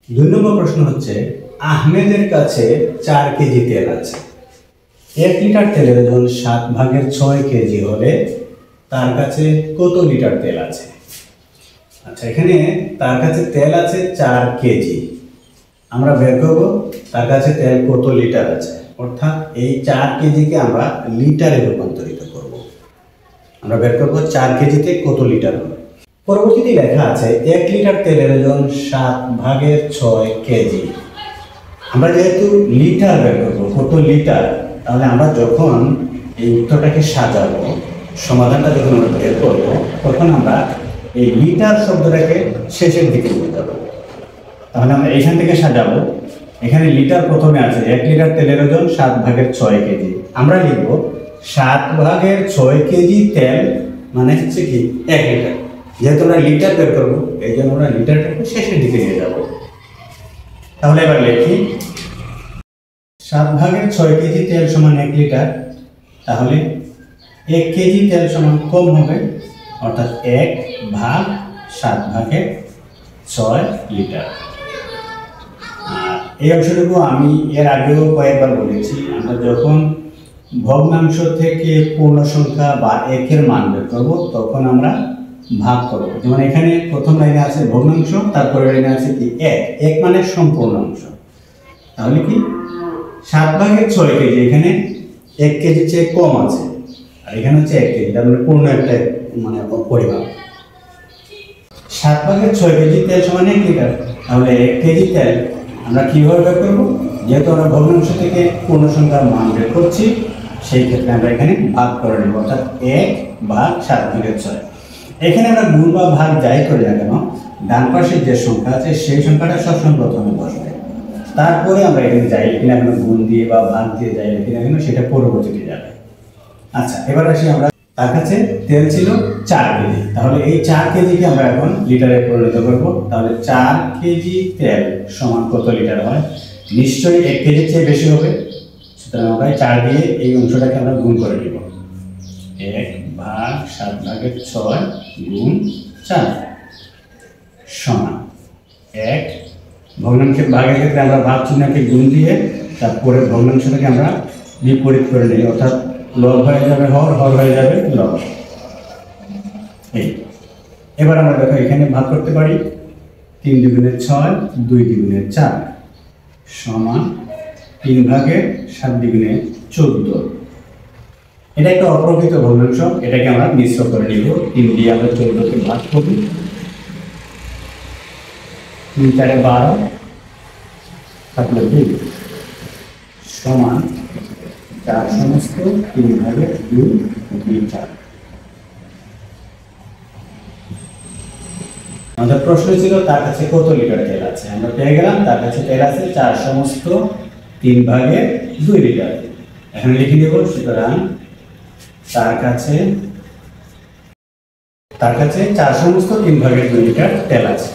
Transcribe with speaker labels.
Speaker 1: দুই নম্বর প্রশ্ন হচ্ছে আহমেদের কাছে 4 কেজি তেল আছে। 1 লিটার তেলের ওজন 7/6 কেজি হলে তার কাছে কত লিটার তেল আছে? আচ্ছা, এখানে তার কাছে তেল আছে 4 কেজি। আমরা বের করব তার কাছে তেল কত লিটার আছে, অর্থাৎ এই 4 কেজিকে আমরা লিটারে রূপান্তরিত করব। আমরা বের করব 4 কেজিতে কত লিটার হবে। পরবর্তীতে লেখা আছে 1 লিটার তেলের ওজন 7/6 কেজি। আমরা যেহেতু লিটার বের করব কত লিটার, তাহলে আমরা যখন এই উত্তরটাকে সাজাবো, সমাধানটা যখন আমরা বের করবো, তখন আমরা এই লিটার শব্দটাকে শেষের দিকে নিয়ে যাব। তাহলে আমরা এইখান থেকে সাজাবো। এখানে লিটার প্রথমে আছে, 1 লিটার তেলের ওজন 7/6 কেজি। আমরা লিখব 7/6 কেজি তেল মানে হচ্ছে কি 1 লিটার। যেহেতু আমরা লিটার বের করবো, এই জন্য আমরা লিটারটাকে শেষের দিকে নিয়ে যাব। তাহলে এবার লিখি 7/6 কেজি তেল সমান 1 লিটার। তাহলে 1 কেজি তেল সমান কম হবে, অর্থাৎ 1/7/6 লিটার। আর এই অংশটুকু আমি এর আগেও কয়েকবার বলেছি, আমরা যখন ভগ্নাংশ থেকে পূর্ণ সংখ্যা বা একের মান বের করব, তখন আমরা ভাগ করব। যেমন এখানে প্রথম লাইনে আছে ভগ্নাংশ, তারপরে লাইনে আছে কি 1 মানে সম্পূর্ণ অংশ। তাহলে কি 7/6 কেজি, এখানে 1 কেজি চেয়ে কম আছে, আর এখানে হচ্ছে 1 কেজি, তার মানে পূর্ণ একটা পরিমাণ। 7/6 কেজি তেল সমান 1 লিটার। তাহলে 1 কেজি তেল আমরা কিভাবে বের করবো? যেহেতু আমরা ভগ্নাংশ থেকে পূর্ণ সংখ্যার মান বের করছি, সেই ক্ষেত্রে আমরা এখানে ভাগ করে নেব, অর্থাৎ 1/7/6। এখানে আমরা গুণ বা ভাগ যাই করি না কেন, ডান পাশের যে সংখ্যা আছে সেই সংখ্যাটা সবসময় প্রথমে বসবে। তারপরে আমরা এখানে যাই লিখি না কেন, গুণ দিয়ে বা ভাগ দিয়ে যাই লিখি না কেন, সেটা পরবর্তীতে যাবে। আচ্ছা, এবার আসি আমরা, তার কাছে তেল ছিল 4 কেজি। তাহলে এই 4 কেজিকে আমরা এখন লিটারে পরিণত করব। তাহলে 4 কেজি তেল সমান কত লিটার হয়? নিশ্চয়ই 1 কেজির চেয়ে বেশি হবে। সুতরাং আমরা 4 দিয়ে এই অংশটাকে আমরা গুণ করে নিব। 1/7/6 গুণ 4 সমান 1। ভগ্নাংশের ভাগের ক্ষেত্রে আমরা ভাগ চিহ্নকে গুণ দিয়ে তারপরে ভগ্নাংশটাকে আমরা বিপরীত করে নিই, অর্থাৎ লব হয়ে যাবে হর, হর হয়ে যাবে লব। এই এবার আমরা দেখো এখানে ভাগ করতে পারি। 3 দুগুণে 6, 2 দুগুণে 4 সমান 3/7 দুগুণে 14। এটা একটা অপ্রকৃত ভগ্নাংশ, এটাকে আমরা মিশ্র করে নিব। 3 দিয়ে আমরা 14কে ভাগ করি, 3 4 12 থাকলে 2 সমান 4 সমস্ত 3/2 লিটার। আমাদের প্রশ্ন ছিল তার কাছে কত লিটার তেল আছে। আমরা পেয়ে গেলাম তার কাছে তেল আছে 4 সমস্ত 3/2 লিটার। এখানে লিখে দেব, সুতরাং তার কাছে 4 সমস্ত 3/2 লিটার তেল আছে।